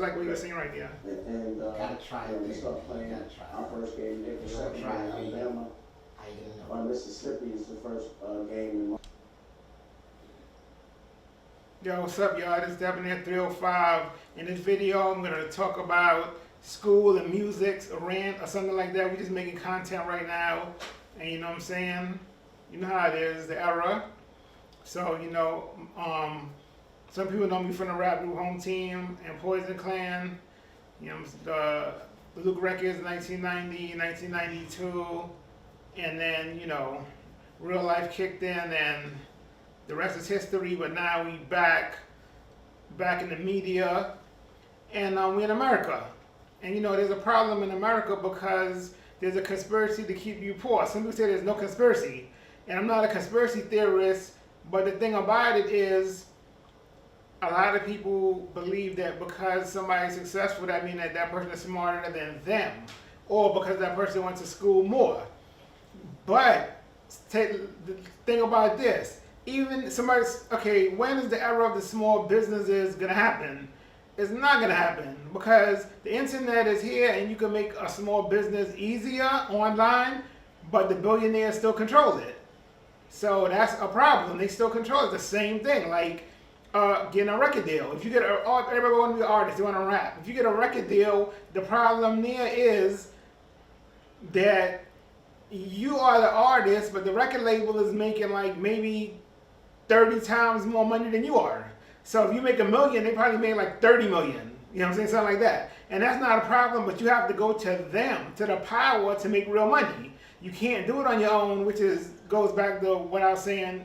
like what you were saying right there. And Gotta try it, we start playing gotta try it. our first game there for You don't second try in it, Alabama. How you gonna On know? Mississippi is the first game. Yo, what's up, y'all? This is Debonair 305. In this video, I'm gonna talk about school and music, a rant or something like that. We're just making content right now, and you know what I'm saying? You know how it is, the era. So, some people know me from the rap group Home Team and Poison Clan. You know, the Luke Records, 1990, 1992, and then real life kicked in, and the rest is history. But now we back in the media, and we in America. And there's a problem in America because there's a conspiracy to keep you poor. Some people say there's no conspiracy, and I'm not a conspiracy theorist. But the thing about it is, a lot of people believe that because somebody's successful, that means that that person is smarter than them, or because that person went to school more. But the thing about this, even somebody's, okay, when is the era of the small businesses gonna happen? It's not gonna happen because the internet is here and you can make a small business easier online, but the billionaires still control it. So that's a problem. They still control it. The same thing, like getting a record deal. If you get everybody want to be an artist, they want to rap. If you get a record deal, the problem there is that you are the artist, but the record label is making like maybe 30 times more money than you are. So if you make $1 million, they probably made like 30 million. You know what I'm saying? Something like that. And that's not a problem, but you have to go to them, to the power, to make real money. You can't do it on your own, which goes back to what I was saying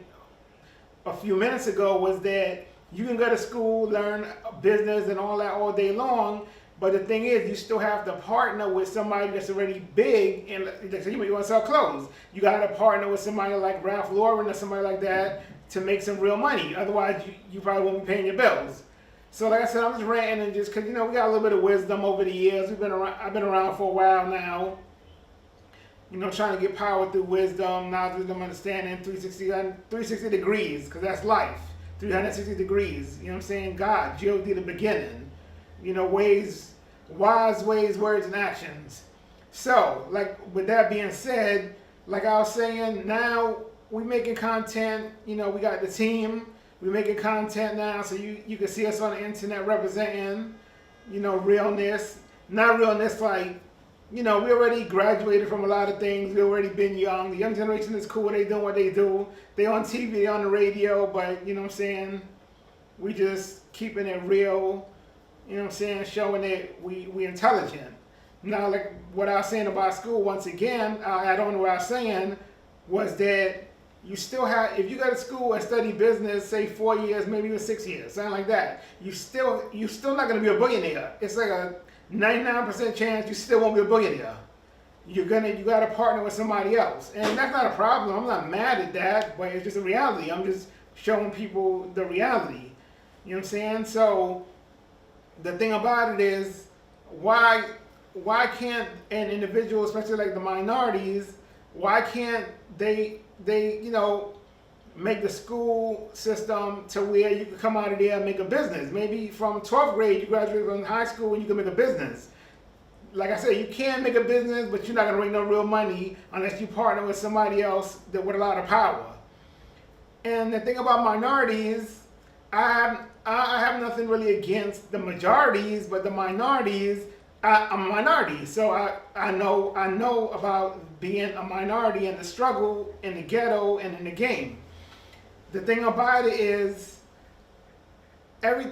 a few minutes ago, was that you can go to school, learn business and all that all day long, but the thing is, you still have to partner with somebody that's already big, and like, you want to sell clothes. You got to partner with somebody like Ralph Lauren or somebody like that to make some real money. Otherwise, you probably won't be paying your bills. So like I said, I'm just ranting and just because, we got a little bit of wisdom over the years. I've been around for a while now. Trying to get power through wisdom, knowledge, wisdom, understanding, 360 degrees, because that's life. 360 degrees, you know what I'm saying? God, G-O-D, the beginning. Ways, wise ways, words, and actions. So, like, with that being said, like I was saying, now we making content, we got the team, we making content now, so you can see us on the internet representing, realness. Not realness like, we already graduated from a lot of things. We already been young. The young generation is cool. They doing what they do. They on TV, they on the radio, but you know what I'm saying? We just keeping it real, showing that we intelligent. Now, like what I was saying about school, once again, I add on to what I was saying, was that you still have, if you go to school and study business, say 4 years, maybe even 6 years, something like that, you're still not gonna be a billionaire. It's like a 99% chance you still won't be a billionaire. You gotta partner with somebody else. And that's not a problem. I'm not mad at that, but it's just a reality. I'm just showing people the reality. You know what I'm saying? So the thing about it is, why can't an individual, especially like the minorities, why can't they make the school system to where you can come out of there and make a business? Maybe from 12th grade, you graduate from high school and you can make a business. Like I said, you can make a business, but you're not going to make no real money unless you partner with somebody else with a lot of power. And the thing about minorities, I have nothing really against the majorities, but the minorities, I'm a minority, so I know about being a minority and the struggle in the ghetto and in the game. The thing about it is,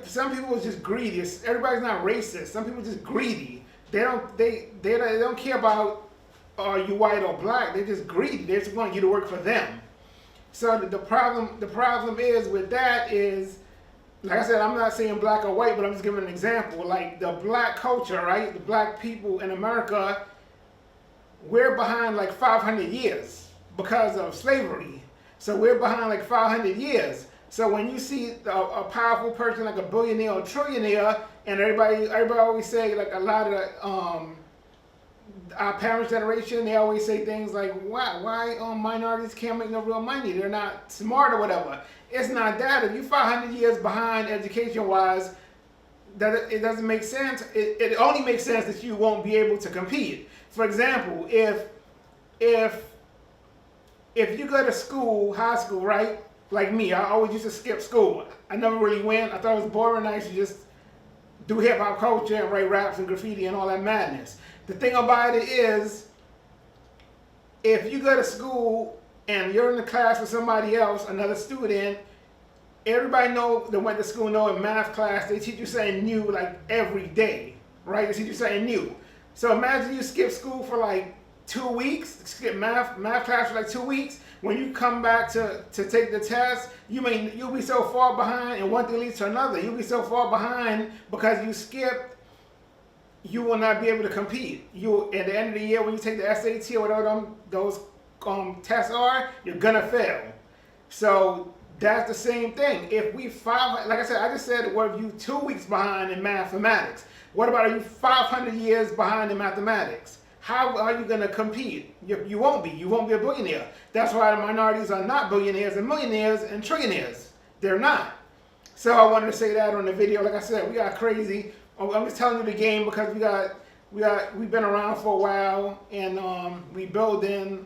some people are just greedy. Everybody's not racist. Some people are just greedy. They don't care about are you white or black. They're just greedy. They just want you to work for them. So the problem is with that is, like I said, I'm not saying black or white, but I'm just giving an example. Like the black culture, right? The black people in America, we're behind like 500 years because of slavery. So we're behind like 500 years. So when you see a powerful person like a billionaire or trillionaire, and everybody always say, like a lot of our parents' generation, they always say things like, why minorities can't make no real money? They're not smart or whatever. It's not that. If you're 500 years behind education-wise, that it doesn't make sense. It only makes sense that you won't be able to compete. For example, if you go to school, high school, right? Like me, I always used to skip school. I never really went. I thought it was boring. I used to just do hip hop culture and write raps and graffiti and all that madness. The thing about it is, if you go to school and you're in the class with somebody else, another student, everybody that went to school know in math class they teach you something new like every day, right? They teach you something new. So imagine you skip school for like 2 weeks, skip math class for like 2 weeks. When you come back to take the test, you'll be so far behind, and one thing leads to another. You'll be so far behind because you skipped. You will not be able to compete. You at the end of the year when you take the SAT or whatever those tests are, you're gonna fail. So that's the same thing. If we like I said, I just said, what if you 2 weeks behind in mathematics? What about you 500 years behind in mathematics? How are you going to compete? You won't be. You won't be a billionaire. That's why the minorities are not billionaires and millionaires and trillionaires. They're not. So I wanted to say that on the video. Like I said, we got crazy. I'm just telling you the game because we've been around for a while, and we build in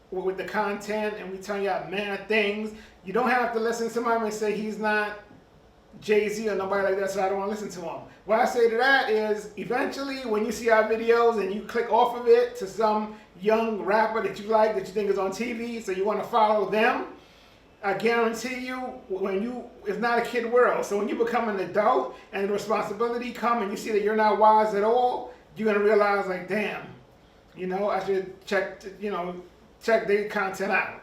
with the content, and we tell you out mad things. You don't have to listen to somebody and say he's not Jay-Z or nobody like that, so I don't want to listen to him. What I say to that is, eventually when you see our videos and you click off of it to some young rapper that you like, that you think is on TV, so you want to follow them, I guarantee you, it's not a kid world. So when you become an adult and the responsibility come and you see that you're not wise at all, you're going to realize like, damn, I should check their content out.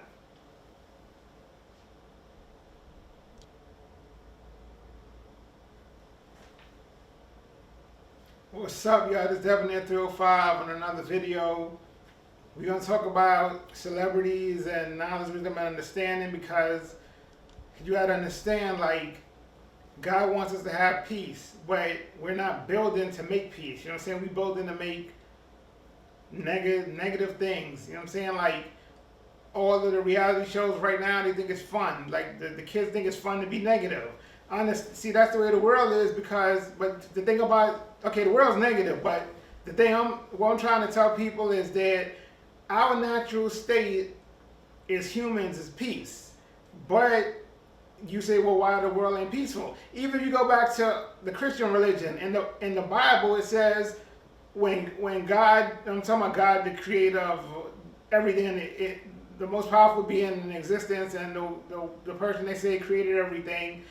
What's up, y'all? This is Debonair 305 on another video. We're going to talk about celebrities and knowledge, wisdom, and understanding, because you got to understand, like, God wants us to have peace, but we're not building to make peace. You know what I'm saying? We're building to make negative things. You know what I'm saying? Like, all of the reality shows right now, they think it's fun. Like, the kids think it's fun to be negative. See, that's the way the world is, but the thing about, okay, the world's negative, but what I'm trying to tell people is that our natural state as humans is peace. But you say, well, why the world ain't peaceful? Even if you go back to the Christian religion, in the Bible, it says when God, I'm talking about God, the creator of everything, the most powerful being in existence, and the person they say created everything,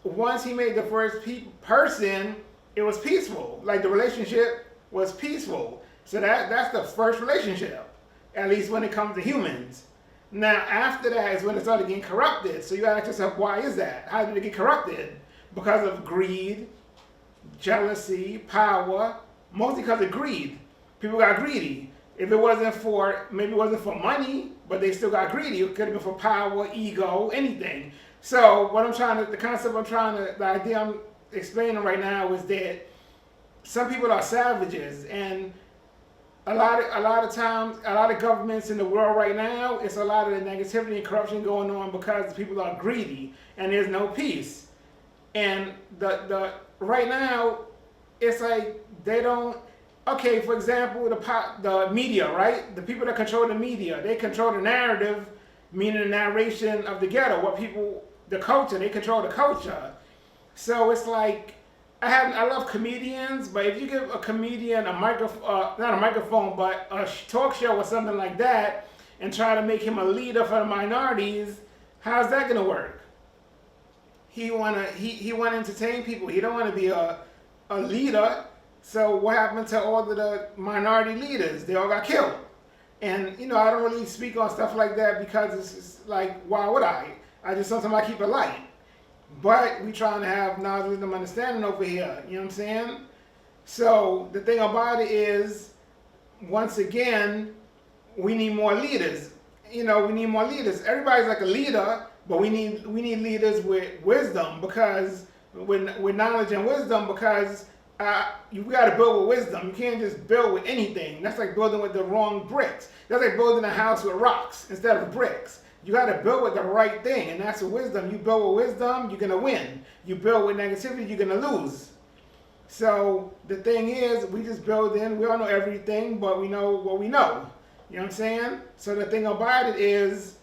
once he made the first person, it was peaceful. Like, the relationship was peaceful. So that's the first relationship, at least when it comes to humans. Now, after that is when it started getting corrupted. So you ask yourself, why is that? How did it get corrupted? Because of greed, jealousy, power, mostly because of greed. People got greedy. If it wasn't for money, but they still got greedy. It could have been for power, ego, anything. So the idea I'm explaining right now is that some people are savages, and a lot of times, a lot of governments in the world right now, it's a lot of the negativity and corruption going on because people are greedy and there's no peace. And the right now, it's like they don't. Okay, for example, the media, right? The people that control the media, they control the narrative, meaning the narration of the ghetto. The culture, they control the culture. So it's like, I love comedians, but if you give a comedian a microphone, not a microphone, but a talk show or something like that, and try to make him a leader for the minorities, how's that gonna work? He wanna entertain people. He don't want to be a leader. So what happened to all of the minority leaders? They all got killed. And I don't really speak on stuff like that because it's just like, why would I? Sometimes I keep it light. But we trying to have knowledge, wisdom, understanding over here. You know what I'm saying? So the thing about it is, once again, we need more leaders. We need more leaders. Everybody's like a leader, but we need leaders with wisdom, because with knowledge and wisdom, because you got to build with wisdom. You can't just build with anything. That's like building with the wrong bricks. That's like building a house with rocks instead of bricks. You got to build with the right thing, and that's wisdom. You build with wisdom, you're gonna win. You build with negativity, you're gonna lose. So the thing is, we just build in. We don't know everything, but we know what we know. You know what I'm saying? So the thing about it is,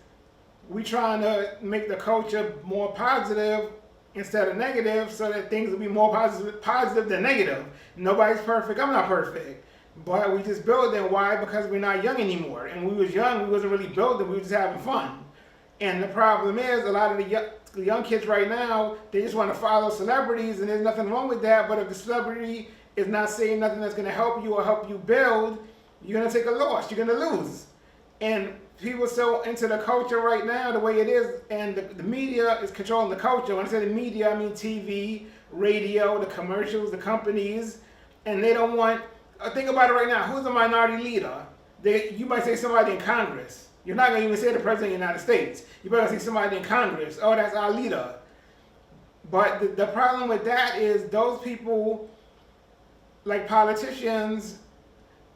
we trying to make the culture more positive instead of negative, so that things will be more positive than negative. Nobody's perfect. I'm not perfect, but we just building. Why? Because we're not young anymore. And when we was young, we wasn't really building. We were just having fun. And the problem is, a lot of the young kids right now, they just want to follow celebrities, and there's nothing wrong with that. But if the celebrity is not saying nothing that's going to help you or help you build, you're going to take a loss. You're going to lose. And people so into the culture right now, the way it is, and the media is controlling the culture. When I say the media, I mean TV, radio, the commercials, the companies, and they don't want. Think about it right now. Who's the minority leader? You might say somebody in Congress. You're not going to even say the President of the United States. You better say somebody in Congress. Oh, that's our leader. But the problem with that is those people, like politicians,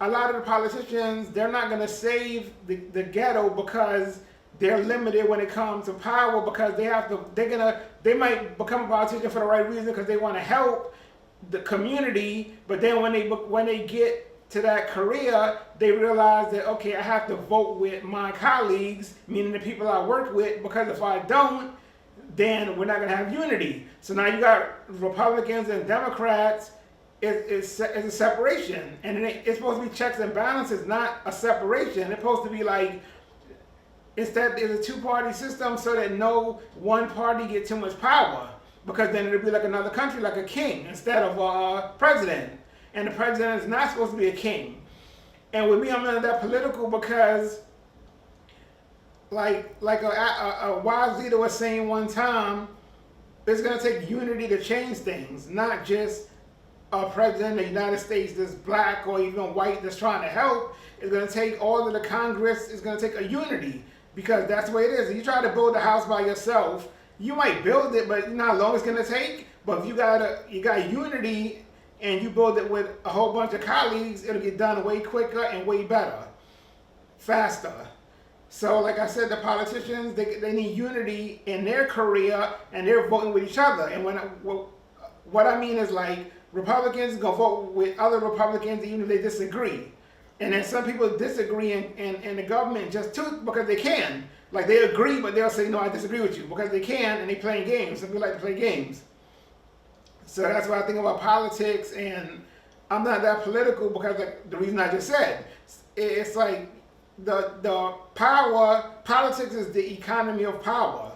a lot of the politicians, they're not going to save the ghetto because they're limited when it comes to power, because they might become a politician for the right reason because they want to help the community, but then when they get to that career, they realize that, okay, I have to vote with my colleagues, meaning the people I work with, because if I don't, then we're not going to have unity. So now you got Republicans and Democrats. It's a separation, and it's supposed to be checks and balances, not a separation. It's supposed to be like, instead it's a two-party system so that no one party get too much power, because then it'll be like another country, like a king instead of a president. And the president is not supposed to be a king. And with me, I'm not that political because, like a wise leader was saying one time, it's going to take unity to change things, not just a president of the United States that's black or even white that's trying to help. It's going to take all of the Congress. It's going to take a unity, because that's the way it is. If you try to build a house by yourself, you might build it, but you know how long it's going to take. But if you got unity, and you build it with a whole bunch of colleagues, it'll get done way quicker and way better, faster. So like I said, the politicians, they need unity in their career, and they're voting with each other. And what I mean is, like, Republicans go vote with other Republicans even if they disagree. And then some people disagree in the government just because they can. Like, they agree, but they'll say, no, I disagree with you, because they can, and they playing games. Some people like to play games. So that's why I think about politics, and I'm not that political because, like, the reason I just said, it's like the power. Politics is the economy of power.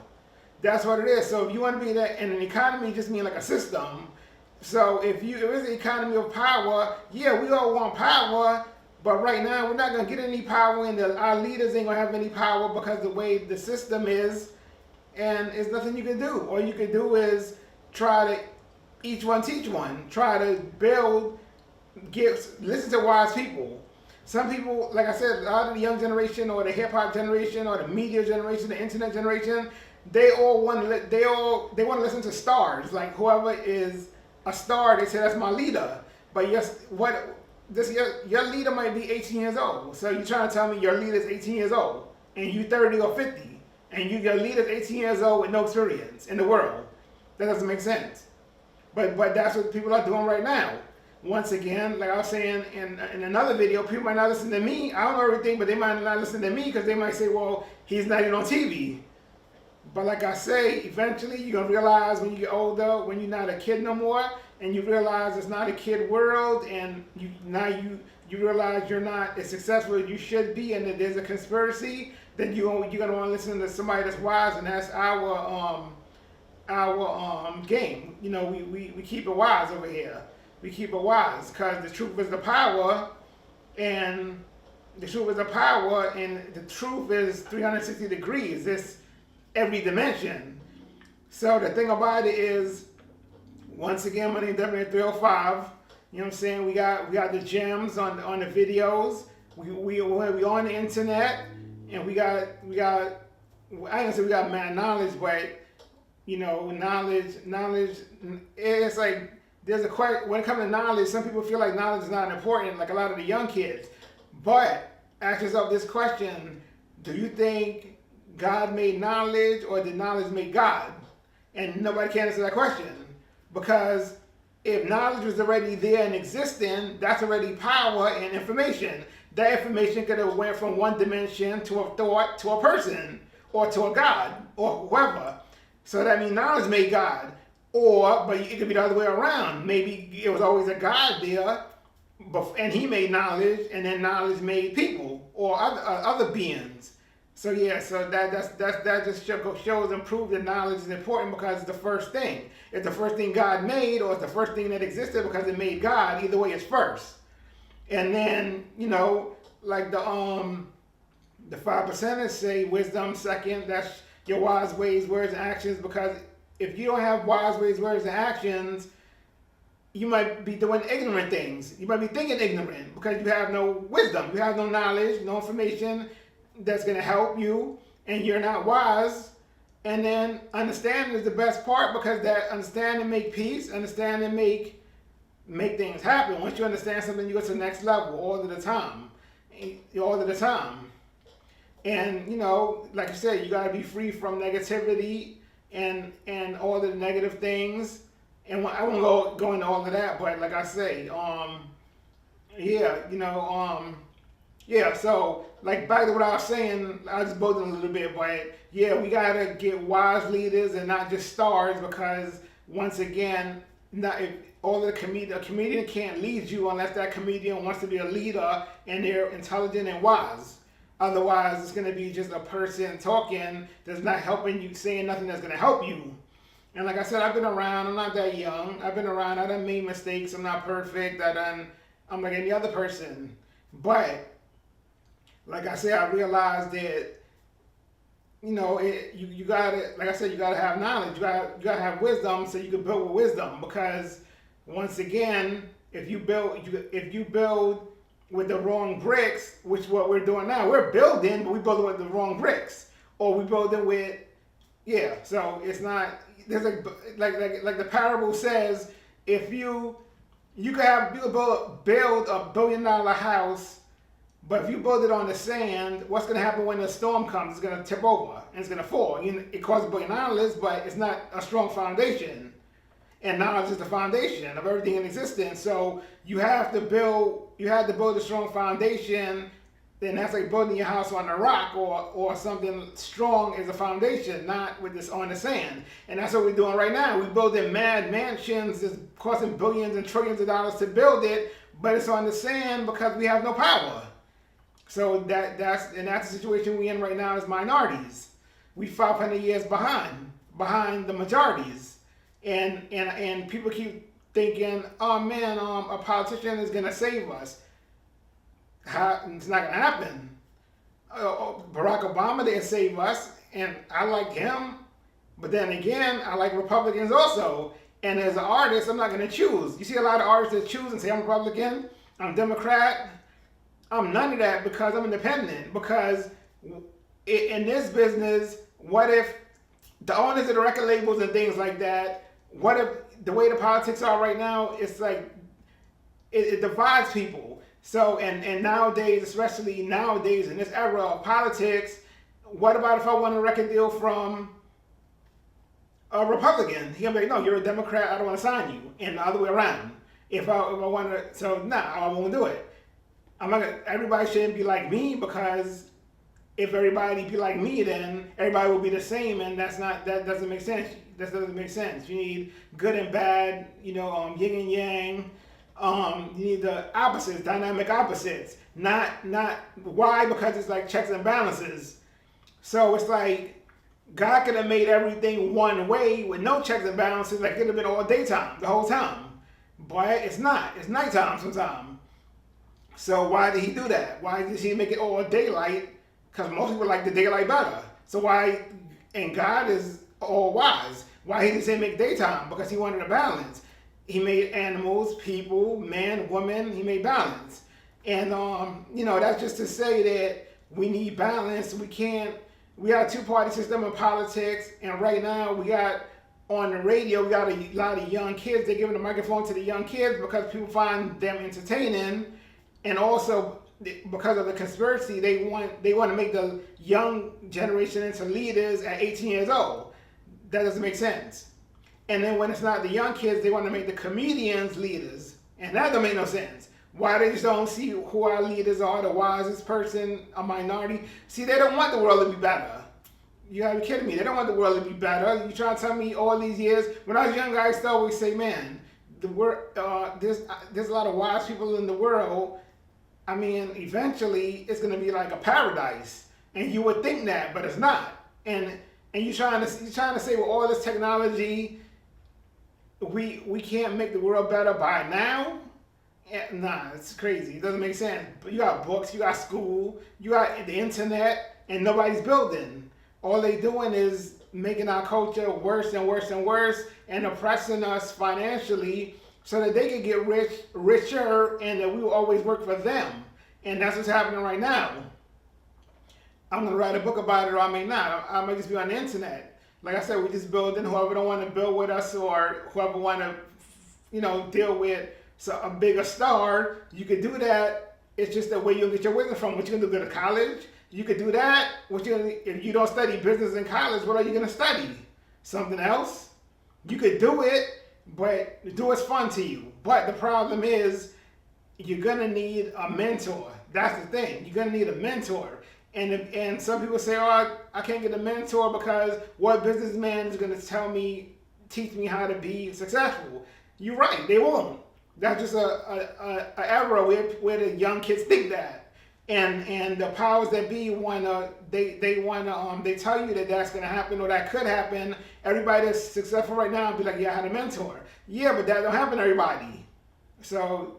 That's what it is. So if you want to be that, and an economy just means like a system. So if it's the economy of power, yeah, we all want power, but right now we're not gonna get any power, and our leaders ain't gonna have any power because the way the system is, and there's nothing you can do. All you can do is try to each one teach one. Try to build, listen to wise people. Some people, like I said, a lot of the young generation, or the hip hop generation, or the media generation, the internet generation, they want to listen to stars. Like, whoever is a star, they say that's my leader. But yes, your leader might be 18 years old. So you're trying to tell me your leader is 18 years old, and you 30 or 50, and your leader is 18 years old with no experience in the world. That doesn't make sense. But that's what people are doing right now. Once again, like I was saying in another video, people might not listen to me. I don't know everything, but they might not listen to me because they might say, well, he's not even on TV. But like I say, eventually you're going to realize when you get older, when you're not a kid no more, and you realize it's not a kid world, and you realize you're not as successful as you should be, and that there's a conspiracy, then you're going to want to listen to somebody that's wise, and that's our game. You know, we keep it wise over here. We keep it wise because the truth is the power, and the truth is the power, and the truth is 360 degrees. It's every dimension. So the thing about it is, once again, my name is Debonair 305. You know what I'm saying? We got the gems on the videos. We on the internet, and we got I ain't gonna say we got mad knowledge, but you know, knowledge. It's like there's a question when it comes to knowledge. Some people feel like knowledge is not important, like a lot of the young kids. But ask yourself this question: do you think God made knowledge or did knowledge make God? And nobody can answer that question. Because if knowledge was already there and existing, that's already power and information. That information could have went from one dimension to a thought to a person or to a God or whoever. So that means knowledge made God. But it could be the other way around. Maybe it was always a God there, and he made knowledge, and then knowledge made people or other beings. So yeah, so that just shows and proves that knowledge is important because it's the first thing. It's the first thing God made, or it's the first thing that existed because it made God. Either way, it's first. And then like the 5%ers say wisdom second. That's your wise ways, words, and actions. Because if you don't have wise ways, words, and actions, you might be doing ignorant things. You might be thinking ignorant because you have no wisdom, you have no knowledge, no information that's going to help you, and you're not wise. And then understanding is the best part, because that understanding make peace, understanding make things happen. Once you understand something, you go to the next level all of the time. And like I said, you got to be free from negativity and all the negative things. And I won't go into all of that, but like I say, so like back to what I was saying, I just built it a little bit, but yeah, we gotta get wise leaders and not just stars, because once again, a comedian can't lead you unless that comedian wants to be a leader and they're intelligent and wise. Otherwise, it's gonna be just a person talking that's not helping you, saying nothing that's gonna help you. And like I said, I've been around. I'm not that young. I've been around. I done made mistakes. I'm not perfect. I'm like any other person. But like I said, I realized that you gotta, like I said, you gotta have knowledge. You gotta have wisdom so you can build with wisdom. Because once again, if you build with the wrong bricks, which is what we're doing now, we're building, but we building with the wrong bricks, or we building with So it's not. There's like the parable says, if you could build a $1 billion house, but if you build it on the sand, what's going to happen when the storm comes? It's going to tip over and it's going to fall. It costs $1 billion, but it's not a strong foundation. And knowledge is the foundation of everything in existence. So you have to build a strong foundation. Then that's like building your house on a rock or something strong as a foundation, not with this on the sand. And that's what we're doing right now. We're building mad mansions. It's costing billions and trillions of dollars to build it, but it's on the sand because we have no power. So that's the situation we're in right now as minorities. We 500 years behind the majorities, and people keep thinking, oh man, a politician is gonna save us. It's not gonna happen. Barack Obama didn't save us, and I like him, but then again, I like Republicans also. And as an artist, I'm not gonna choose. You see a lot of artists that choose and say I'm Republican, I'm Democrat. I'm none of that, because I'm independent. Because in this business, what if the owners of the record labels and things like that, what if the way the politics are right now, it's like it divides people. So, and nowadays, especially nowadays in this era of politics, what about if I want a record deal from a Republican? He'll be like, no, you're a Democrat, I don't want to sign you. And the other way around. If I want to, so I won't do it. Everybody shouldn't be like me, because if everybody be like me, then everybody will be the same, and that doesn't make sense. That doesn't make sense. You need good and bad, yin and yang. You need the opposites, dynamic opposites. Not why? Because it's like checks and balances. So it's like God could have made everything one way with no checks and balances. Like it could have been all daytime the whole time, but it's not. It's nighttime sometimes. So why did he do that? Why did he make it all daylight? Because most people like the daylight better. So why? And God is all wise. Why he didn't say make daytime? Because he wanted a balance. He made animals, people, man, woman. He made balance. And that's just to say that we need balance. We got a two-party system in politics, and right now we got on the radio, we got a lot of young kids. They're giving the microphone to the young kids because people find them entertaining. And also, because of the conspiracy, they want to make the young generation into leaders at 18 years old. That doesn't make sense. And then when it's not the young kids, they want to make the comedians leaders, and that don't make no sense. Why they just don't see who our leaders are, the wisest person, a minority? See, they don't want the world to be better. You gotta be kidding me. They don't want the world to be better. You trying to tell me all these years? When I was younger, I used to always say, man, the world, there's a lot of wise people in the world. I mean, eventually it's gonna be like a paradise, and you would think that, but it's not. And you trying to say with all this technology, we can't make the world better by now? Nah, it's crazy. It doesn't make sense. But you got books, you got school, you got the internet, and nobody's building. All they doing is making our culture worse and worse and worse, and oppressing us financially so that they can get richer, and that we will always work for them. And that's what's happening right now. I'm gonna write a book about it, or I may not. I might just be on the internet. Like I said, we just building. Whoever don't want to build with us, or whoever want to, deal with a bigger star, you could do that. It's just the way you get your wisdom from. What you gonna do? Go to college? You could do that. If you don't study business in college, what are you gonna study? Something else? You could do it, but do what's fun to you. But the problem is, you're gonna need a mentor. That's the thing. You're gonna need a mentor. And some people say, oh, I can't get a mentor because what businessman is gonna teach me how to be successful? You're right. They won't. That's just a error where the young kids think that. And the powers that be they tell you that that's gonna happen or that could happen. Everybody that's successful right now be like, yeah, I had a mentor. Yeah, but that don't happen to everybody. So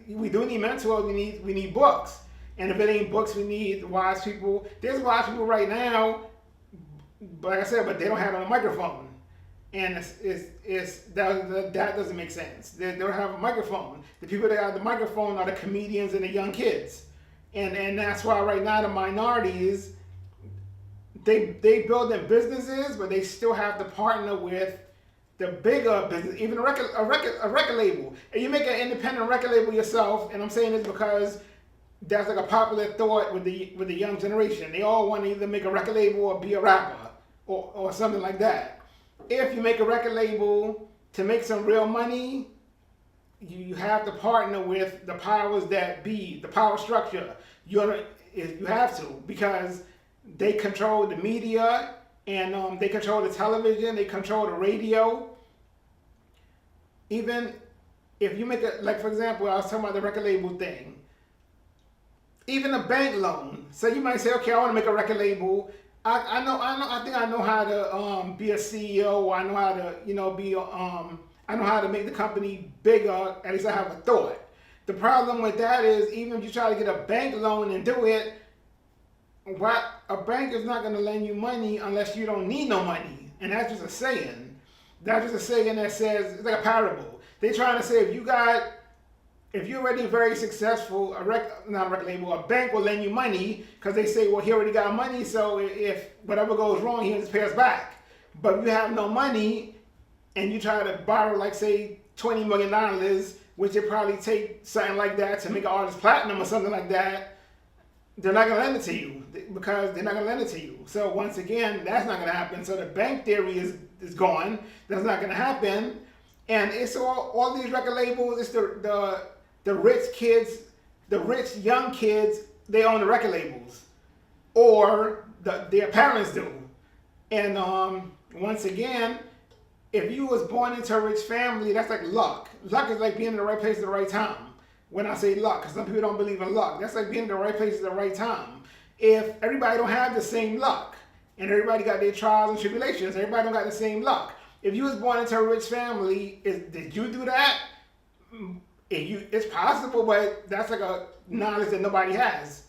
we do need mentors. We need books. And if it ain't books, we need wise people. There's wise people right now, but like I said, but they don't have it on a microphone. And that doesn't make sense. They don't have a microphone. The people that have the microphone are the comedians and the young kids. And that's why right now the minorities, they build their businesses, but they still have to partner with the bigger business, even a record label. And you make an independent record label yourself, and I'm saying this because that's like a popular thought with the young generation. They all want to either make a record label or be a rapper or something like that. If you make a record label to make some real money, you have to partner with the powers that be, the power structure. You have to, because they control the media, and they control the television, they control the radio. Even if you make like for example, I was talking about the record label thing. Even a bank loan. So you might say, okay, I want to make a record label. I think I know how to be a CEO. I know how to I know how to make the company bigger. At least I have a thought. The problem with that is, even if you try to get a bank loan and do it, a bank is not going to lend you money unless you don't need no money. And that's just a saying. That's just a saying that says, it's like a parable. They're trying to say, if you're already very successful, a bank will lend you money because they say, well, he already got money, so if whatever goes wrong, he has to pay us back. But if you have no money and you try to borrow, like, say, $20 million, which it probably take something like that to make an artist platinum or something like that, they're not going to lend it to you because they're not going to lend it to you. So once again, that's not going to happen. So the bank theory is gone. That's not going to happen. And it's all these record labels, it's the rich kids, the rich young kids, they own the record labels. Or their parents do. And once again, if you was born into a rich family, that's like luck. Luck is like being in the right place at the right time. When I say luck, because some people don't believe in luck. That's like being in the right place at the right time. If everybody don't have the same luck, and everybody got their trials and tribulations, everybody don't got the same luck. If you was born into a rich family, did you do that? It's possible, but that's like a knowledge that nobody has.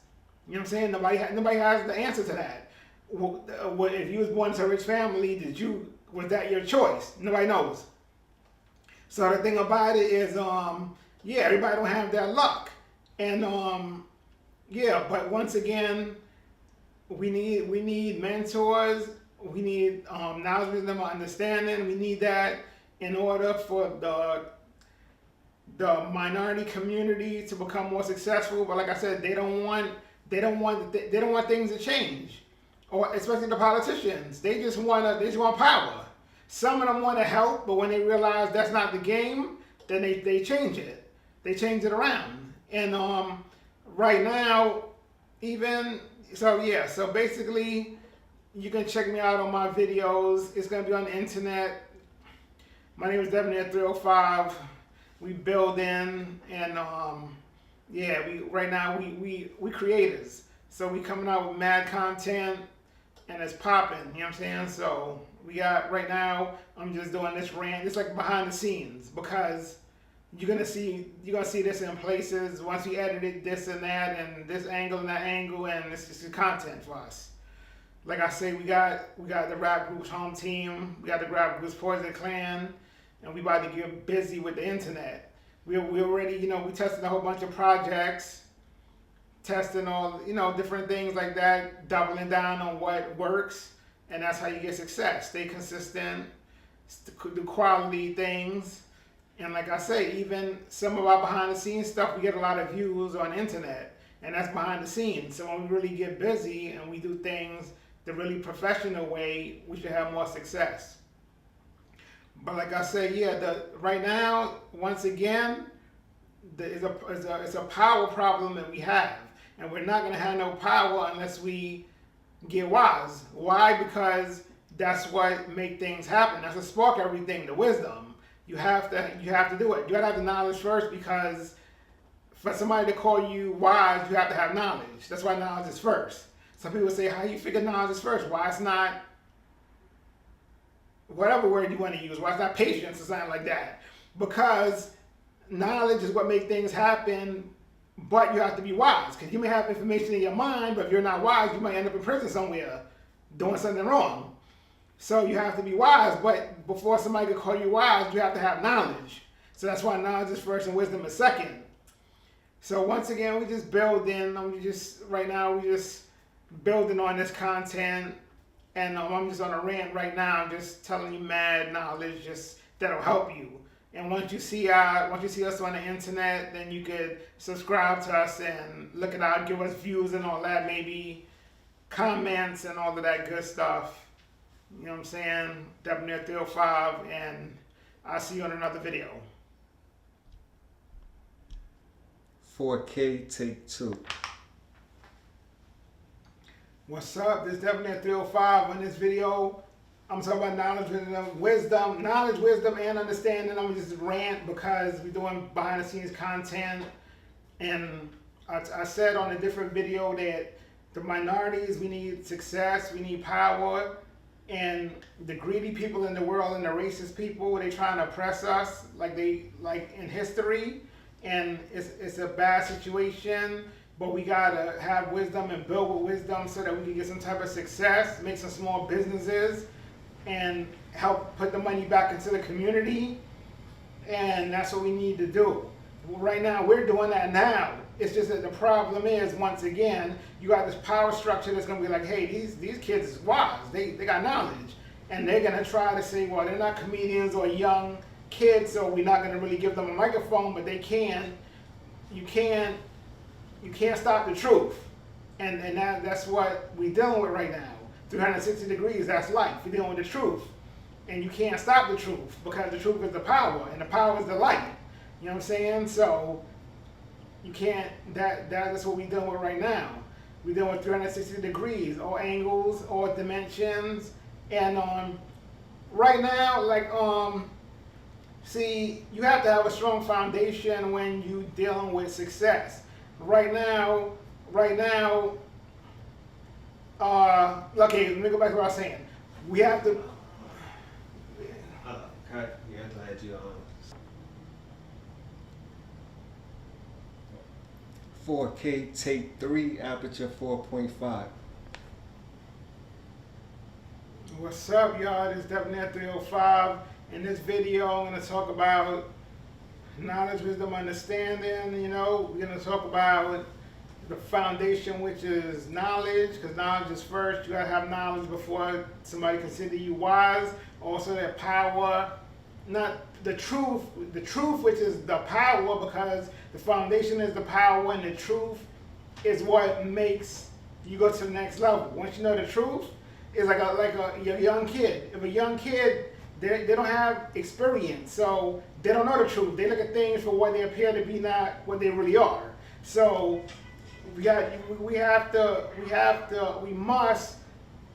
You know what I'm saying? Nobody has the answer to that. If you was born into a rich family, was that your choice? Nobody knows. So the thing about it is, everybody don't have that luck. And but once again, we need mentors. We need knowledge, wisdom, understanding. We need that in order for the minority community to become more successful. But like I said, they don't want things to change, or especially the politicians. They just want power. Some of them want to help, but when they realize that's not the game, then they change it. They change it around. And right now, so basically, you can check me out on my videos. It's gonna be on the internet. My name is Debonair 305. We building, and we creators. So we coming out with mad content, and it's popping. You know what I'm saying? So we got right now. I'm just doing this rant. It's like behind the scenes, because you're gonna see this in places once we edited this and that and this angle and that angle, and it's just content for us. Like I say, we got the rap group's Home Team, we got the rap group's Poison Clan, and we about to get busy with the internet. We already, we tested a whole bunch of projects, testing all, different things like that, doubling down on what works, and that's how you get success. Stay consistent, do quality things, and like I say, even some of our behind the scenes stuff, we get a lot of views on the internet, and that's behind the scenes. So when we really get busy and we do things the really professional way, we should have more success. But like I say, right now, once again, it's a power problem that we have, and we're not going to have no power unless we get wise. Why? Because that's what make things happen. That's what spark everything. The wisdom. You have to do it. You got to have the knowledge first, because for somebody to call you wise, you have to have knowledge. That's why knowledge is first. Some people say, how you figure knowledge is first? Why it's not whatever word you want to use? Why it's not patience or something like that? Because knowledge is what makes things happen, but you have to be wise. Because you may have information in your mind, but if you're not wise, you might end up in prison somewhere doing something wrong. So you have to be wise, but before somebody can call you wise, you have to have knowledge. So that's why knowledge is first and wisdom is second. So once again, we just building. Right now, we just building on this content, and I'm just on a rant right now, just telling you mad knowledge, just that'll help you. And once you see us on the internet, then you could subscribe to us and look at our, give us views and all that, maybe comments and all of that good stuff. You know what I'm saying? Debonair 305, and I'll see you on another video. 4K take 2. What's up? This is Debonair 305. On this video, I'm talking about knowledge, wisdom, and understanding. I'm just rant because we're doing behind the scenes content. And I said on a different video that the minorities, we need success, we need power. And the greedy people in the world and the racist people, they trying to oppress us like in history. And it's a bad situation. But we gotta have wisdom and build with wisdom so that we can get some type of success, make some small businesses, and help put the money back into the community. And that's what we need to do. Right now, we're doing that now. It's just that the problem is, once again, you got this power structure that's gonna be like, hey, these kids is wise, they got knowledge. And they're gonna try to say, well, they're not comedians or young kids, so we're not gonna really give them a microphone, but they can. You can't stop the truth. And that's what we're dealing with right now. 360 degrees, that's life. We're dealing with the truth. And you can't stop the truth, because the truth is the power, and the power is the light. You know what I'm saying? So you can't, that's what we're dealing with right now. We're dealing with 360 degrees, all angles, all dimensions. And right now, see, you have to have a strong foundation when you're dealing with success. Right now, okay, let me go back to what I was saying. We have to. Cut. You have to add you on. 4K take 3, aperture 4.5. What's up, y'all? This is Debonair 305. In this video, I'm going to talk about knowledge, wisdom, understanding. We're going to talk about the foundation, which is knowledge, because knowledge is first. You got to have knowledge before somebody consider you wise. Also, that power, not the truth, which is the power, because the foundation is the power, and the truth is what makes you go to the next level. Once you know the truth, it's like a young kid. If a young kid, they don't have experience, so they don't know the truth. They look at things for what they appear to be, not what they really are. So we must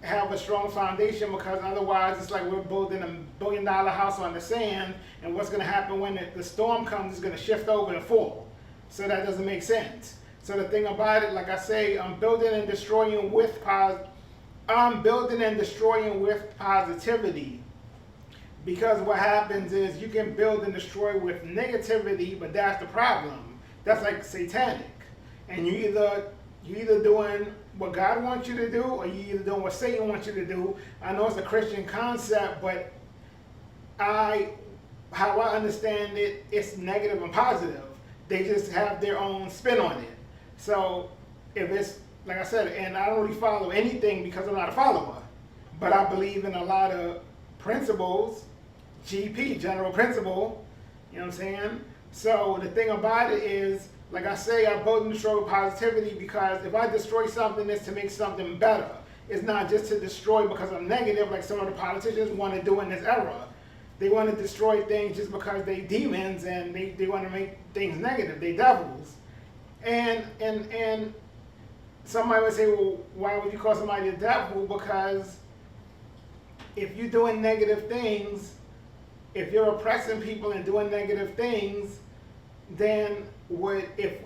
have a strong foundation, because otherwise it's like we're building $1 billion house on the sand, and what's going to happen when the storm comes is going to shift over and fall. So that doesn't make sense. So the thing about it, like I say, I'm building and destroying with positivity, because what happens is you can build and destroy with negativity, but that's the problem. That's like satanic, and you either doing what God wants you to do, or you either doing what Satan wants you to do. I know it's a Christian concept, but how I understand it, it's negative and positive. They just have their own spin on it. So if it's, like I said, and I don't really follow anything because I'm not a follower, but I believe in a lot of principles, GP, general principle, you know what I'm saying? So the thing about it is, like I say, I build and destroy with positivity, because if I destroy something, it's to make something better. It's not just to destroy because I'm negative, like some of the politicians want to do in this era. They want to destroy things just because they demons, and they want to make things negative. They devils. And somebody would say, well, why would you call somebody a devil? Because if you're doing negative things, if you're oppressing people and doing negative things, then if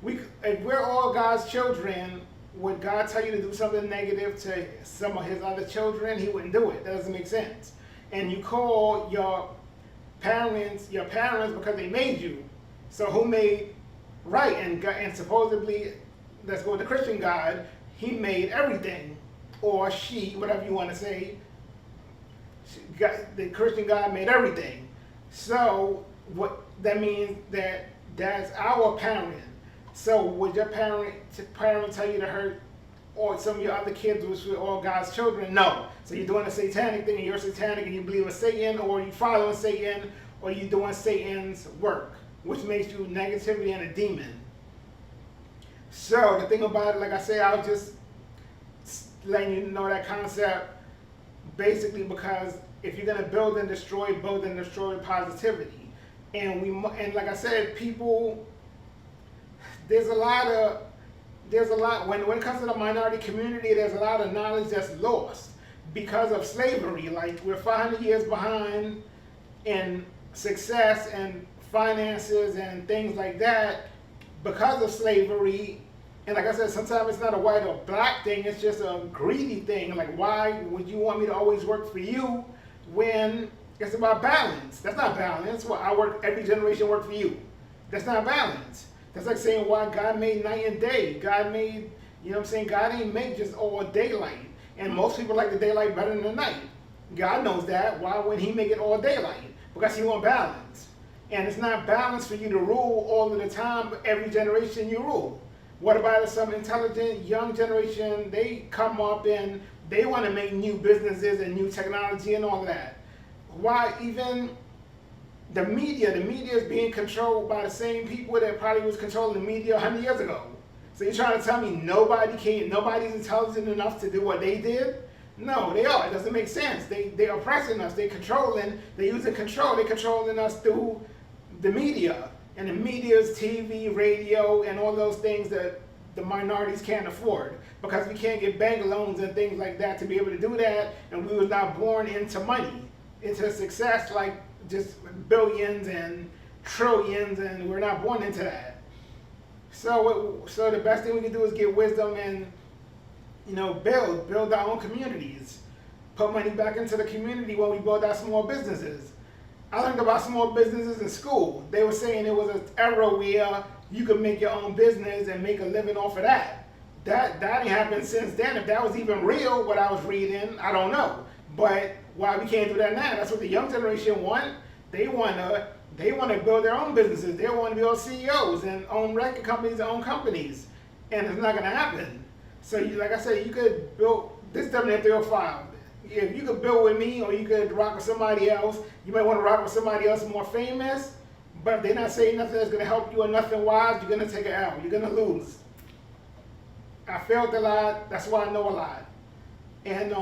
we're all God's children, would God tell you to do something negative to some of his other children? He wouldn't do it. That doesn't make sense. And you call your parents because they made you. So who made right? And supposedly, let's go with the Christian God, he made everything, or she, whatever you want to say. The Christian God made everything. So what that means, that's our parent. So would your parent tell you to hurt or some of your other kids, which were all God's children? No. So you're doing a satanic thing, and you're satanic, and you believe in Satan, or you following Satan, or you're doing Satan's work, which makes you negativity and a demon. So the thing about it, like I say, I was just letting you know that concept, basically because if you're gonna build and destroy with positivity. And like I said, people, there's a lot when it comes to the minority community, there's a lot of knowledge that's lost because of slavery. Like, we're 500 years behind in success and finances and things like that because of slavery. And like I said, sometimes it's not a white or black thing, it's just a greedy thing. Like, why would you want me to always work for you when it's about balance? That's not balance. Well, every generation work for you. That's not balance. That's like saying why God made night and day. God made, you know what I'm saying? God ain't make just all daylight. And most people like the daylight better than the night. God knows that. Why wouldn't he make it all daylight? Because he wants balance. And it's not balance for you to rule all of the time, but every generation you rule. What about some intelligent young generation? They come up and they want to make new businesses and new technology and all of that. Why even the media is being controlled by the same people that probably was controlling the media 100 years ago. So you're trying to tell me nobody's intelligent enough to do what they did? No, they are. It doesn't make sense. They're oppressing us. They're using control. They're controlling us through the media. And the media is TV, radio, and all those things that the minorities can't afford. Because we can't get bank loans and things like that to be able to do that. And we were not born into money, into success, like just billions and trillions, and we're not born into that. So the best thing we can do is get wisdom and, build our own communities. Put money back into the community when we build our small businesses. I learned about small businesses in school. They were saying it was an era where you could make your own business and make a living off of that. That ain't happened since then. If that was even real, what I was reading, I don't know. But why we can't do that now? That's what the young generation want. They want to build their own businesses. They want to be all CEOs and own record companies and own companies. And it's not going to happen. So like I said, you could build this 7305. if you could build with me or you could rock with somebody else, you might want to rock with somebody else more famous, but if they're not saying nothing that's going to help you or nothing wise, you're going to take an L. You're going to lose. I failed a lot. That's why I know a lot. And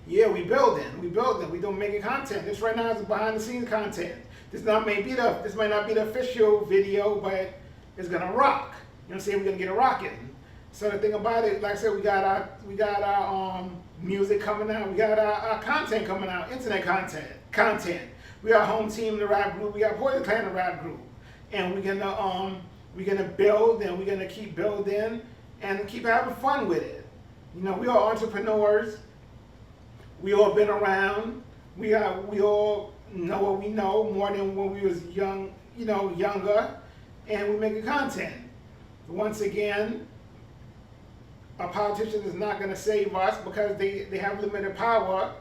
yeah, we building. We doing making content. This right now is behind the scenes content. This might not be the official video, but it's gonna rock. You know what I'm saying? We're gonna get it rocking. So the thing about it, like I said, we got our music coming out. We got our content coming out. Internet content. We got Home Team, the rap group. We got Poison Clan, the rap group. And we're gonna build, and we're gonna keep building and keep having fun with it. You know, we are entrepreneurs. We all been around. We all know what we know more than when we was young, younger, and we're making content. Once again, a politician is not going to save us because they have limited power.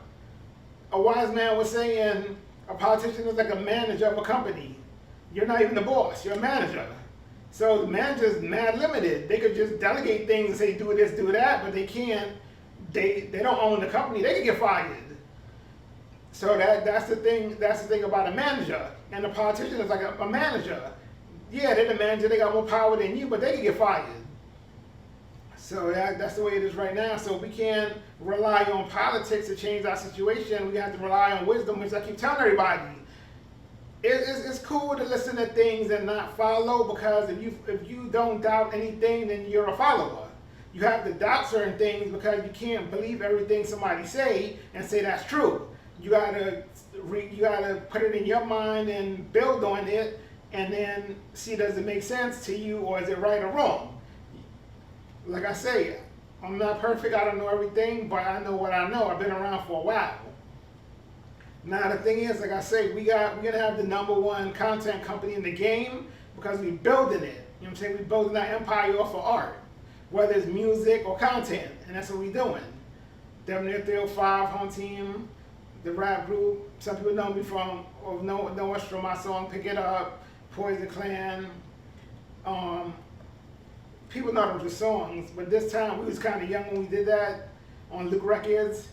A wise man was saying a politician is like a manager of a company. You're not even the boss, you're a manager. So the manager's mad limited. They could just delegate things and say do this, do that, but they can't. They don't own the company. They could get fired. So that's the thing about a manager. And a politician is like a manager. Yeah, they're the manager. They got more power than you, but they could get fired. So that's the way it is right now. So we can't rely on politics to change our situation. We have to rely on wisdom, which I keep telling everybody. It's cool to listen to things and not follow, because if you don't doubt anything, then you're a follower. You have to doubt certain things because you can't believe everything somebody say and say that's true. You gotta put it in your mind and build on it, and then see, does it make sense to you, or is it right or wrong? Like I say, I'm not perfect. I don't know everything, but I know what I know. I've been around for a while. Now the thing is, like I say, we're gonna have the #1 content company in the game because we're building it. You know what I'm saying? We're building our empire off of art, whether it's music or content, and that's what we're doing. Debonair 305, Home Team, the rap group. Some people know me from, or know us from my song Pick It Up, Poison Clan. People know them for songs, but this time we was kind of young when we did that on Luke Records.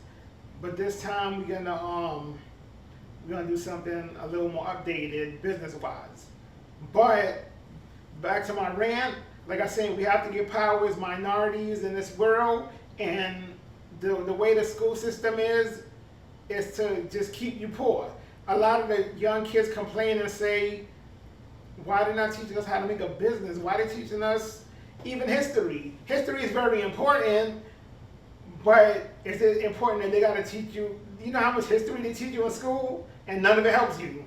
But this time we're gonna do something a little more updated business-wise. But back to my rant. Like I said, we have to give power as minorities in this world, and the way the school system is to just keep you poor. A lot of the young kids complain and say, why they're not teaching us how to make a business? Why they're teaching us even history? History is very important, but it's important that they gotta teach you. You know how much history they teach you in school, and none of it helps you.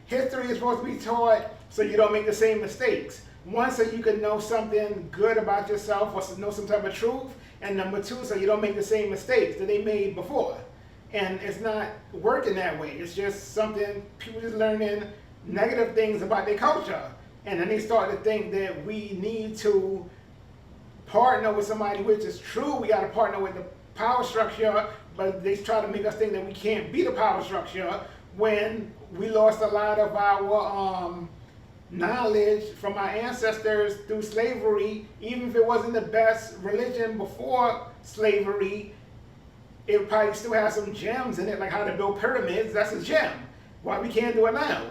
History is supposed to be taught so you don't make the same mistakes. One, so you can know something good about yourself or know some type of truth. And #2, so you don't make the same mistakes that they made before. And it's not working that way. It's just something, people just learning negative things about their culture. And then they start to think that we need to partner with somebody, which is true. We got to partner with the power structure, but they try to make us think that we can't be the power structure when we lost a lot of our knowledge from our ancestors through slavery. Even if it wasn't the best religion before slavery, it probably still has some gems in it, like how to build pyramids. That's a gem. Why we can't do it now?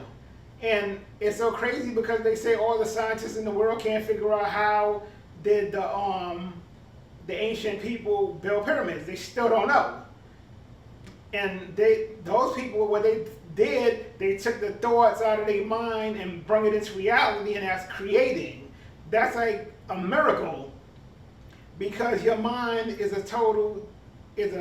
And it's so crazy because they say all the scientists in the world can't figure out how did the ancient people build pyramids. They still don't know. And those people, what they did, they took the thoughts out of their mind and brought it into reality, and that's creating. That's like a miracle, because your mind is a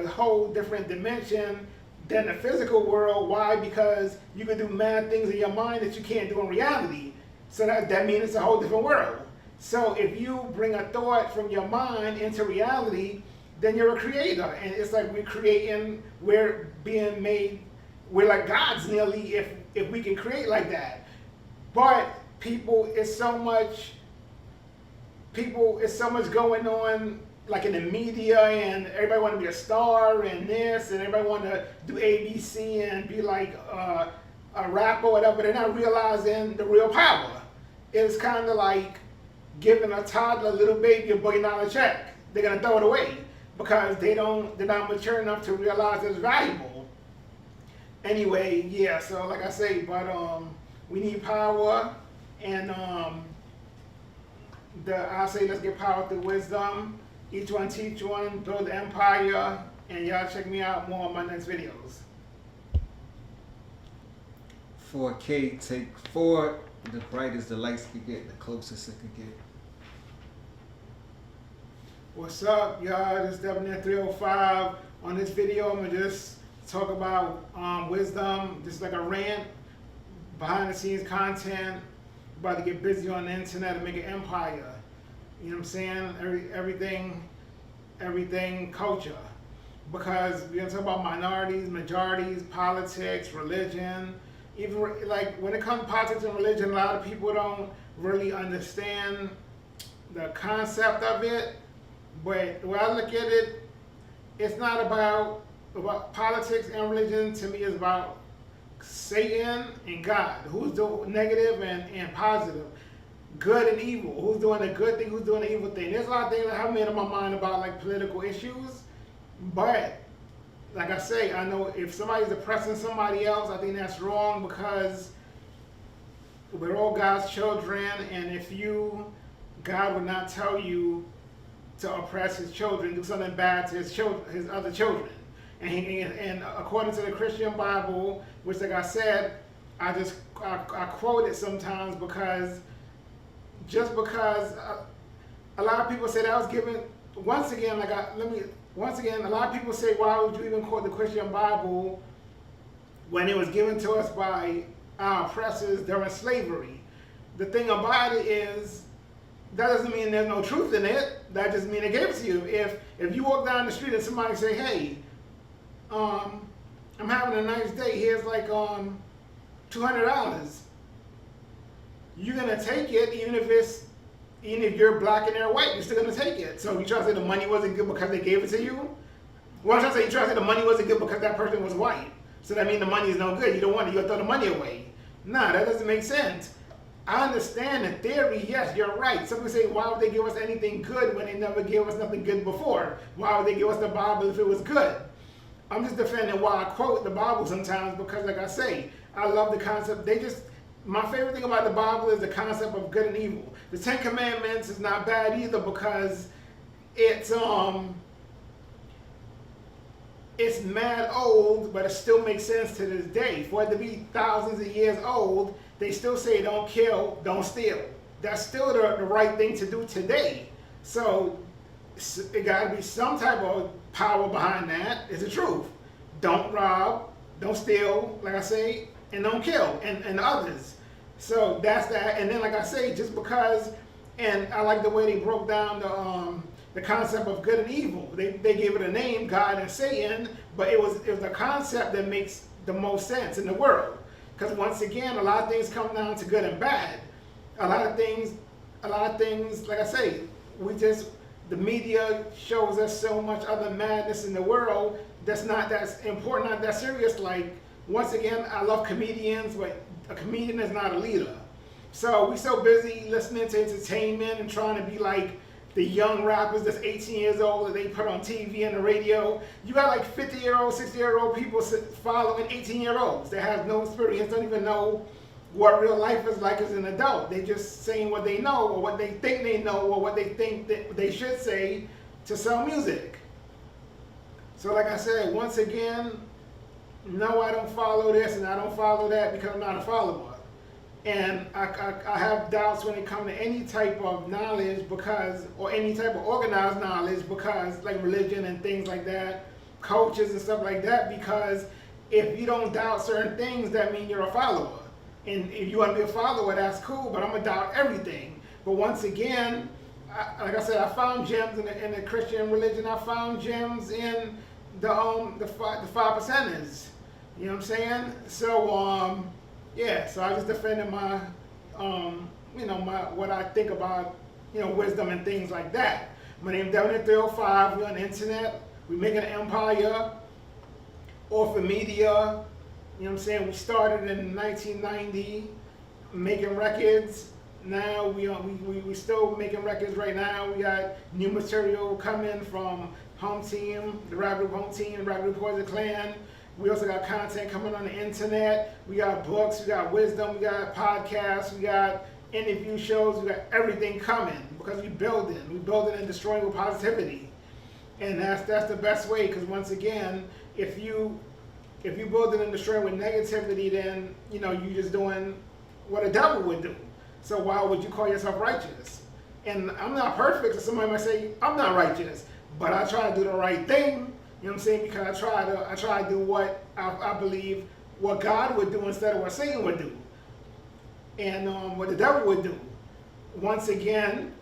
whole different dimension than the physical world. Why? Because you can do mad things in your mind that you can't do in reality. So that means it's a whole different world. So if you bring a thought from your mind into reality, then you're a creator. And it's like we're being made, we're like gods nearly if we can create like that. But it's so much going on, like in the media, and everybody want to be a star and this, and everybody want to do ABC and be like a rapper or whatever. They're not realizing the real power. It's kind of like giving a toddler, a little baby, $1 billion check. They're gonna throw it away. because they're not mature enough to realize it's valuable. Anyway, yeah, so like I say, but we need power, and I say let's get power through wisdom. Each one teach one, build the empire, and y'all check me out more on my next videos. 4K, take 4. The brightest the lights could get, the closest it could get. What's up, y'all? This is Debonair 305. On this video, I'm gonna just talk about wisdom, just like a rant, behind the scenes content, about to get busy on the internet and make an empire. You know what I'm saying? Everything culture. Because we're gonna talk about minorities, majorities, politics, religion. Even like when it comes to politics and religion, a lot of people don't really understand the concept of it. But when I look at it, it's not about politics and religion. To me, it's about Satan and God. Who's doing negative and positive, good and evil? Who's doing the good thing? Who's doing the evil thing? There's a lot of things that have me in my mind about like political issues. But like I say, I know if somebody's oppressing somebody else, I think that's wrong, because we're all God's children, and God would not tell you to oppress his children, do something bad to his other children. And according to the Christian Bible, which like I said, I quote it sometimes, because just because a lot of people say that was given, once again, a lot of people say, why would you even quote the Christian Bible when it was given to us by our oppressors during slavery? The thing about it is, that doesn't mean there's no truth in it. That just means it gave it to you. If you walk down the street and somebody say, hey, I'm having a nice day, here's like $200, you're gonna take it, even if you're black and they're white, you're still gonna take it. So you try to say the money wasn't good because they gave it to you? Well, I'm trying to say, you try to say the money wasn't good because that person was white. So that means the money is no good. You don't want it, you'll throw the money away. Nah, that doesn't make sense. I understand the theory, yes, you're right. Some people say, why would they give us anything good when they never gave us nothing good before? Why would they give us the Bible if it was good? I'm just defending why I quote the Bible sometimes, because like I say, I love the concept. My favorite thing about the Bible is the concept of good and evil. The Ten Commandments is not bad either, because it's mad old, but it still makes sense to this day. For it to be thousands of years old, they still say don't kill, don't steal. That's still the right thing to do today. So it got to be some type of power behind that. It's the truth. Don't rob, don't steal, like I say, and don't kill, and others. So that's that. And then like I say, just because, and I like the way they broke down the concept of good and evil. They gave it a name, God and Satan, but it was a concept that makes the most sense in the world. Because once again, a lot of things come down to good and bad. A lot of things, like I say, the media shows us so much other madness in the world that's important, not that serious. Like, once again, I love comedians, but a comedian is not a leader. So we so busy listening to entertainment and trying to be like the young rappers that's 18 years old that they put on TV and the radio. You got like 50-year-old, 60-year-old people following 18-year-olds that have no experience, don't even know what real life is like as an adult. They just saying what they know, or what they think they know, or what they think that they should say to sell music. So like I said, once again, no, I don't follow this and I don't follow that because I'm not a follower. And I have doubts when it comes to any type of knowledge, or any type of organized knowledge, because like religion and things like that, coaches and stuff like that, because if you don't doubt certain things, that means you're a follower. And if you want to be a follower, that's cool, but I'm going to doubt everything. But once again, like I said, I found gems in the Christian religion. I found gems in the 5%ers. You know what I'm saying? So, yeah, so I just defended my, what I think about, wisdom and things like that. My name is Debonair 305. We're on the internet. We're making an empire off of media. You know what I'm saying? We started in 1990 making records. now. We still making records right now. We got new material coming from Home Team, the Rap Group Home Team, Rap Group Poison Clan. We also got content coming on the internet. We got books, we got wisdom, we got podcasts, we got interview shows, we got everything coming because we building and destroying with positivity. And that's the best way, because once again, if you building and destroying with negativity, then you just doing what a devil would do. So why would you call yourself righteous? And I'm not perfect, so somebody might say I'm not righteous, but I try to do the right thing. You know what I'm saying? Because I try to do what I believe what God would do instead of what Satan would do, and what the devil would do. Once again,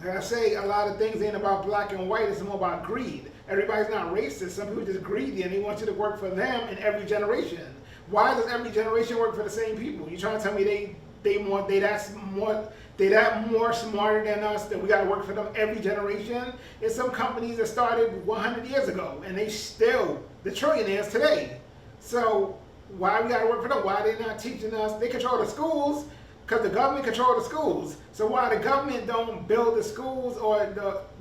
like I say, a lot of things ain't about black and white. It's more about greed. Everybody's not racist. Some people are just greedy and they want you to work for them in every generation. Why does every generation work for the same people? You trying to tell me they that more smarter than us, that we got to work for them every generation? It's some companies that started 100 years ago and they still the trillionaires today. So why we got to work for them? Why are they not teaching us? They control the schools because the government control the schools. So why the government don't build the schools or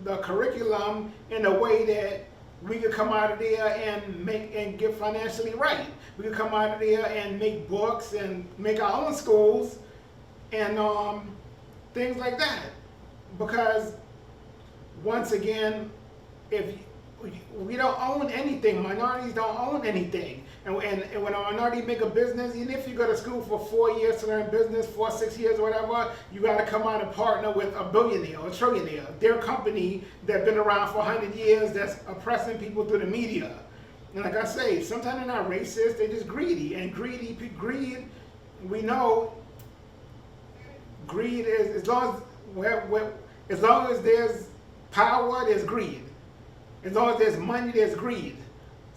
the curriculum in a way that we could come out of there and get financially right? We could come out of there and make books and make our own schools and things like that. Because once again, if we don't own anything, minorities don't own anything. And when a minority make a business, even if you go to school for 4 years to learn business, 4, 6 years, or whatever, you got to come out and partner with a billionaire or a trillionaire. Their company that's been around for 100 years that's oppressing people through the media. And like I say, sometimes they're not racist, they're just greedy. And greed, we know, greed is, as long as there's power, there's greed. As long as there's money, there's greed.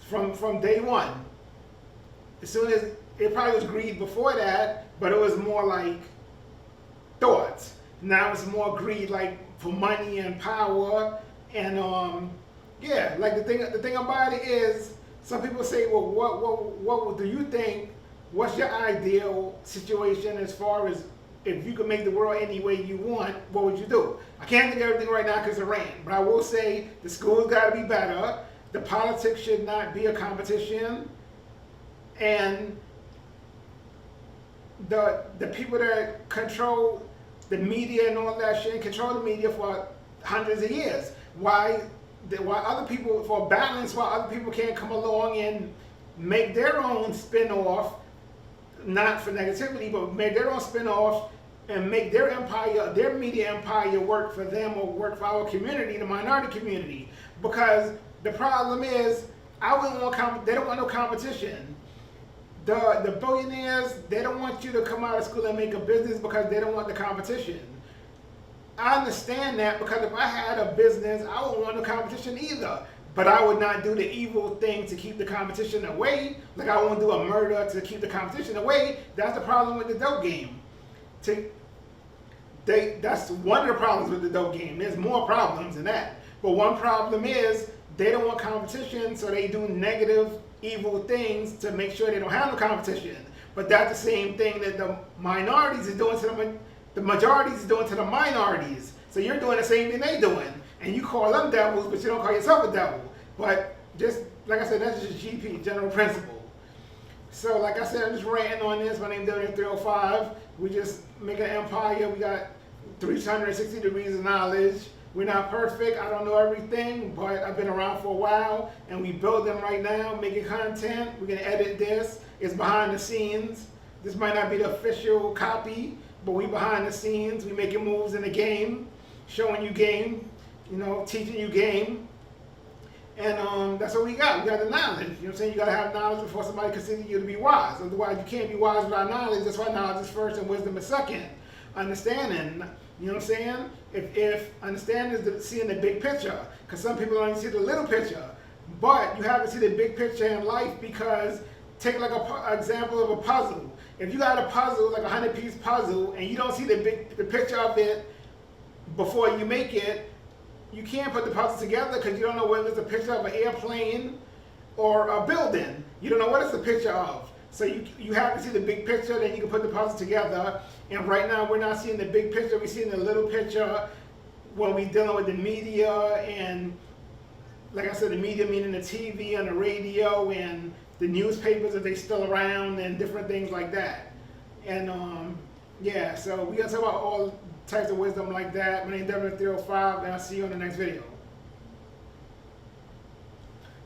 From day one. As soon as, it probably was greed before that, but it was more like thoughts. Now it's more greed, like for money and power. And yeah, like the thing about it is, some people say, well, what do you think? What's your ideal situation as far as if you could make the world any way you want? What would you do? I can't think of everything right now because it rain, but I will say the schools got to be better. The politics should not be a competition, and the people that control the media and all that shit control the media for hundreds of years. Why other people, for balance, why other people can't come along and make their own spin-off, not for negativity, but make their own spin-off and make their empire, their media empire work for them or work for our community, the minority community. Because the problem is, they don't want no competition. The billionaires, they don't want you to come out of school and make a business because they don't want the competition. I understand that, because if I had a business, I wouldn't want no competition either. But I would not do the evil thing to keep the competition away. Like I won't do a murder to keep the competition away. That's the problem with the dope game. That's one of the problems with the dope game. There's more problems than that. But one problem is they don't want competition, so they do negative, evil things to make sure they don't have no competition. But that's the same thing that the minorities is doing to the majorities is doing to the minorities. So you're doing the same thing they doing. And you call them devils, but you don't call yourself a devil. But just, like I said, that's just GP, general principle. So like I said, I'm just ranting on this. My name is Debonair 305. We just make an empire. We got 360 degrees of knowledge. We're not perfect. I don't know everything, but I've been around for a while, and we build them right now, making content. We're gonna edit this. It's behind the scenes. This might not be the official copy, but we behind the scenes. We making moves in the game, showing you game, teaching you game. And that's what we got. We got the knowledge. You know what I'm saying? You got to have knowledge before somebody considers you to be wise. Otherwise, you can't be wise without knowledge. That's why knowledge is first and wisdom is second. Understanding. You know what I'm saying? If understanding is seeing the big picture. Because some people only see the little picture. But you have to see the big picture in life, because take like an example of a puzzle. If you got a puzzle, like a 100-piece puzzle, and you don't see the picture of it before you make it, you can't put the puzzle together because you don't know whether it's a picture of an airplane or a building. You don't know what it's a picture of. So you have to see the big picture, then you can put the puzzle together. And right now, we're not seeing the big picture. We're seeing the little picture when we're dealing with the media and, like I said, the media meaning the TV and the radio and the newspapers if they still around and different things like that. And yeah, so we gonna talk about all types of wisdom like that. My name is Debonair 305, and I'll see you on the next video.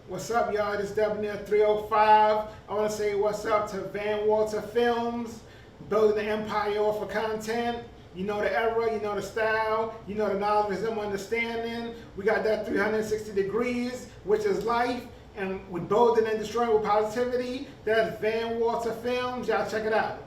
What's up, y'all? This is Debonair 305. I want to say what's up to Van Walter Films, building the empire off of content. You know the era, you know the style, you know the knowledge, wisdom, understanding. We got that 360 degrees, which is life, and we're building and destroying with positivity. That's Van Walter Films. Y'all check it out.